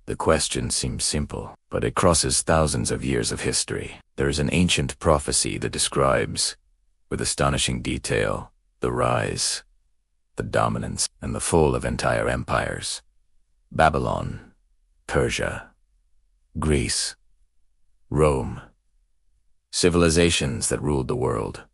The question seems simple, but it crosses thousands of years of history. There is an ancient prophecy that describes, with astonishing detail, the rise, the dominance, and the fall of entire empires. Babylon, Persia, Greece, Rome. Civilizations that ruled the world,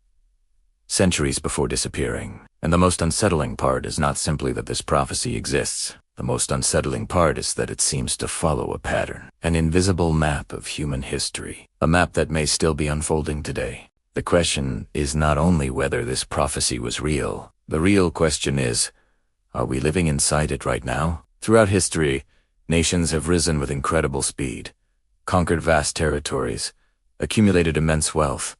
centuries before disappearing. And the most unsettling part is not simply that this prophecy exists. The most unsettling part is that it seems to follow a pattern, an invisible map of human history, a map that may still be unfolding today. The question is not only whether this prophecy was real. The real question is, are we living inside it right now? Throughout history, nations have risen with incredible speed, conquered vast territories, accumulated immense wealth,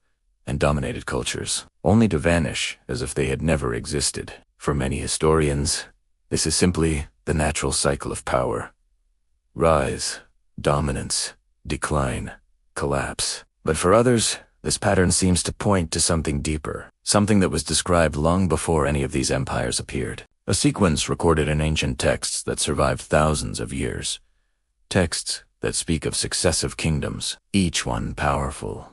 and dominated cultures, only to vanish as if they had never existed. For many historians, this is simply the natural cycle of power. Rise, dominance, decline, collapse. But for others, this pattern seems to point to something deeper, something that was described long before any of these empires appeared. A sequence recorded in ancient texts that survived thousands of years. Texts that speak of successive kingdoms, each one powerful,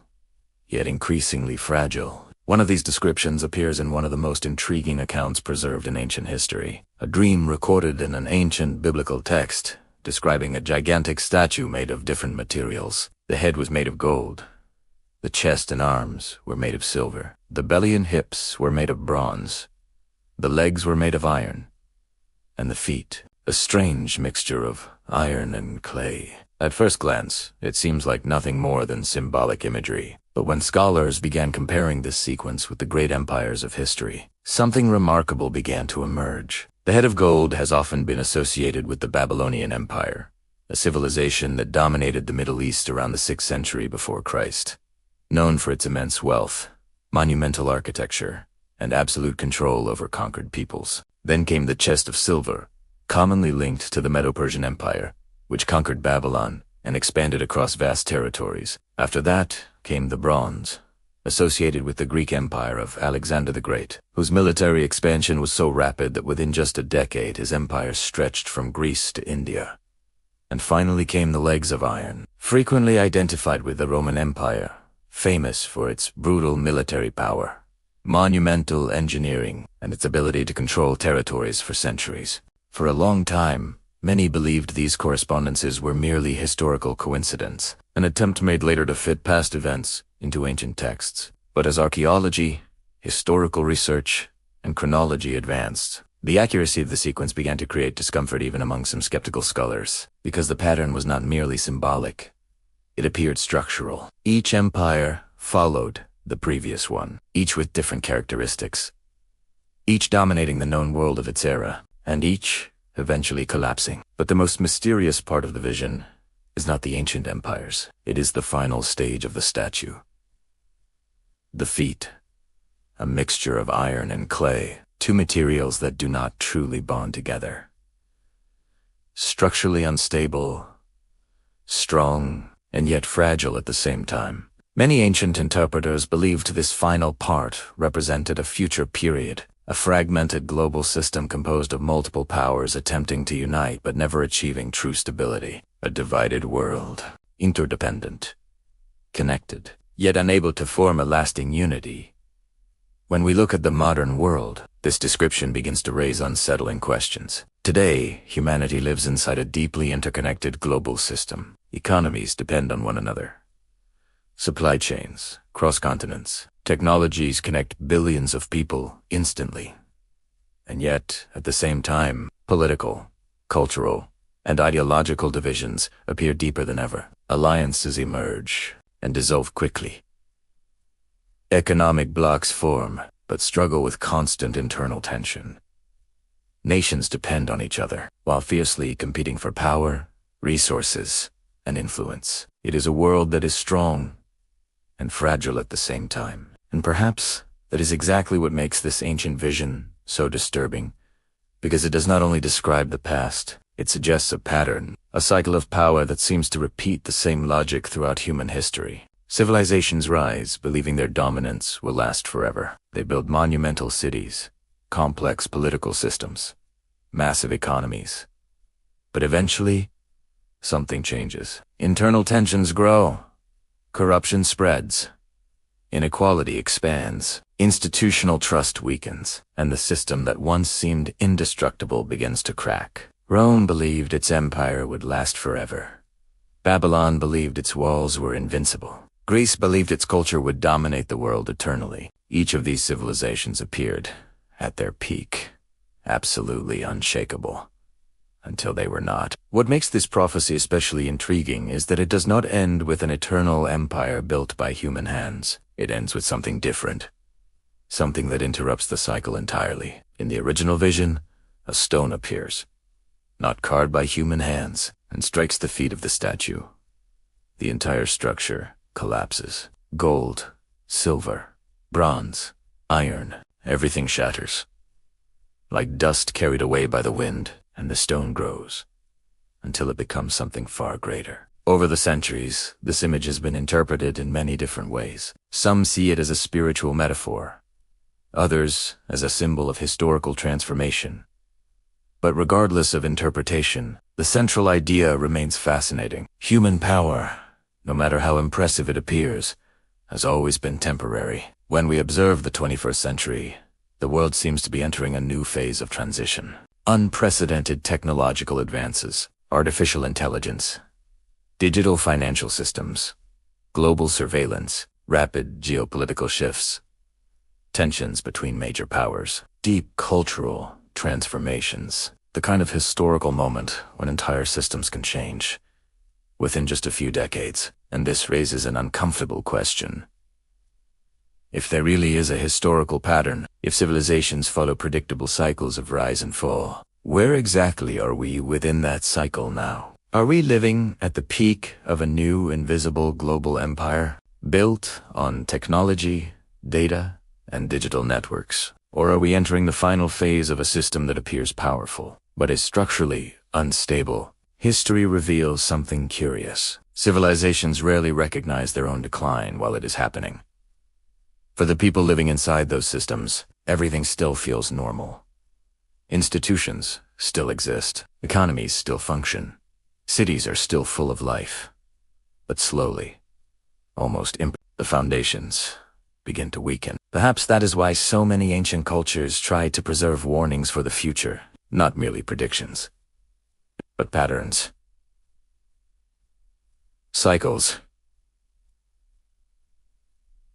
yet increasingly fragile. One of these descriptions appears in one of the most intriguing accounts preserved in ancient history. A dream recorded in an ancient biblical text, describing a gigantic statue made of different materials. The head was made of gold. The chest and arms were made of silver. The belly and hips were made of bronze. The legs were made of iron. And the feet, a strange mixture of iron and clay. At first glance, it seems like nothing more than symbolic imagery. But when scholars began comparing this sequence with the great empires of history, something remarkable began to emerge. The head of gold has often been associated with the Babylonian Empire, a civilization that dominated the Middle East around the 6th century before Christ. Known for its immense wealth, monumental architecture, and absolute control over conquered peoples. Then came the chest of silver, commonly linked to the Medo-Persian Empire, which conquered Babylon and expanded across vast territories. After that came the bronze, associated with the Greek Empire of Alexander the Great, whose military expansion was so rapid that within just a decade his empire stretched from Greece to India. And finally came the legs of iron, frequently identified with the Roman Empire, famous for its brutal military power, monumental engineering, and its ability to control territories for centuries. For a long time, many believed these correspondences were merely historical coincidence, an attempt made later to fit past events into ancient texts. But as archaeology, historical research, and chronology advanced, the accuracy of the sequence began to create discomfort even among some skeptical scholars, because the pattern was not merely symbolic. It appeared structural. Each empire followed the previous one, each with different characteristics, each dominating the known world of its era, and each eventually collapsing. But the most mysterious part of the vision is not the ancient empires. It is the final stage of the statue. The feet, a mixture of iron and clay, two materials that do not truly bond together. Structurally unstable, strong, and yet fragile at the same time. Many ancient interpreters believed this final part represented a future period, a fragmented global system composed of multiple powers attempting to unite but never achieving true stability. A divided world, interdependent, connected, yet unable to form a lasting unity. When we look at the modern world, this description begins to raise unsettling questions. Today, humanity lives inside a deeply interconnected global system. Economies depend on one another. Supply chains, cross continents, technologies connect billions of people instantly. And yet, at the same time, political, cultural, and ideological divisions appear deeper than ever. Alliances emerge and dissolve quickly. Economic blocs form, but struggle with constant internal tension. Nations depend on each other, while fiercely competing for power, resources, and influence. It is a world that is strong and fragile at the same time. And perhaps that is exactly what makes this ancient vision so disturbing, because it does not only describe the past, it suggests a pattern, a cycle of power that seems to repeat the same logic throughout human history. Civilizations rise, believing their dominance will last forever. They build monumental cities, complex political systems, massive economies. But eventually, something changes. Internal tensions grow. Corruption spreads. Inequality expands. Institutional trust weakens. And the system that once seemed indestructible begins to crack. Rome believed its empire would last forever. Babylon believed its walls were invincible. Greece believed its culture would dominate the world eternally. Each of these civilizations appeared at their peak, absolutely unshakable, until they were not. What makes this prophecy especially intriguing is that it does not end with an eternal empire built by human hands. It ends with something different, something that interrupts the cycle entirely. In the original vision, a stone appears, not carved by human hands, and strikes the feet of the statue. The entire structure collapses. Gold, silver, bronze, iron, everything shatters. Like dust carried away by the wind, and the stone grows, until it becomes something far greater. Over the centuries, this image has been interpreted in many different ways. Some see it as a spiritual metaphor, others as a symbol of historical transformation. But regardless of interpretation, the central idea remains fascinating. Human power, no matter how impressive it appears, has always been temporary. When we observe the 21st century, the world seems to be entering a new phase of transition. Unprecedented technological advances, artificial intelligence, digital financial systems, global surveillance, rapid geopolitical shifts, tensions between major powers, deep cultural transformations, the kind of historical moment when entire systems can change within just a few decades. And this raises an uncomfortable question. If there really is a historical pattern, if civilizations follow predictable cycles of rise and fall, where exactly are we within that cycle now? Are we living at the peak of a new invisible global empire, built on technology, data, and digital networks? Or are we entering the final phase of a system that appears powerful, but is structurally unstable? History reveals something curious. Civilizations rarely recognize their own decline while it is happening. For the people living inside those systems, everything still feels normal. Institutions still exist. Economies still function. Cities are still full of life. But slowly, the foundations begin to weaken. Perhaps that is why so many ancient cultures tried to preserve warnings for the future, not merely predictions, but patterns. Cycles.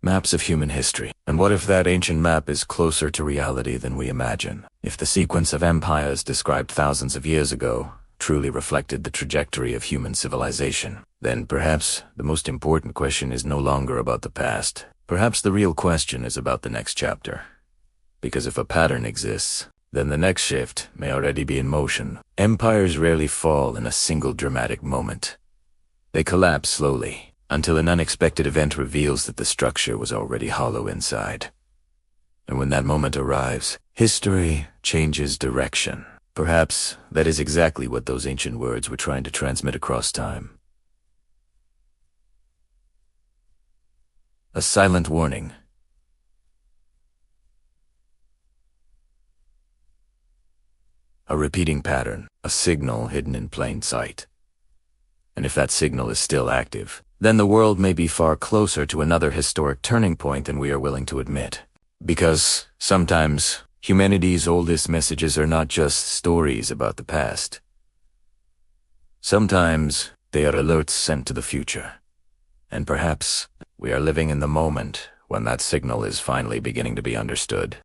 Maps of human history. And what if that ancient map is closer to reality than we imagine? If the sequence of empires described thousands of years ago truly reflected the trajectory of human civilization, then perhaps the most important question is no longer about the past. Perhaps the real question is about the next chapter. Because if a pattern exists, then the next shift may already be in motion. Empires rarely fall in a single dramatic moment. They collapse slowly, until an unexpected event reveals that the structure was already hollow inside. And when that moment arrives, history changes direction. Perhaps that is exactly what those ancient words were trying to transmit across time. A silent warning. A repeating pattern, a signal hidden in plain sight. And if that signal is still active, then the world may be far closer to another historic turning point than we are willing to admit. Because sometimes humanity's oldest messages are not just stories about the past. Sometimes they are alerts sent to the future. And perhaps we are living in the moment when that signal is finally beginning to be understood.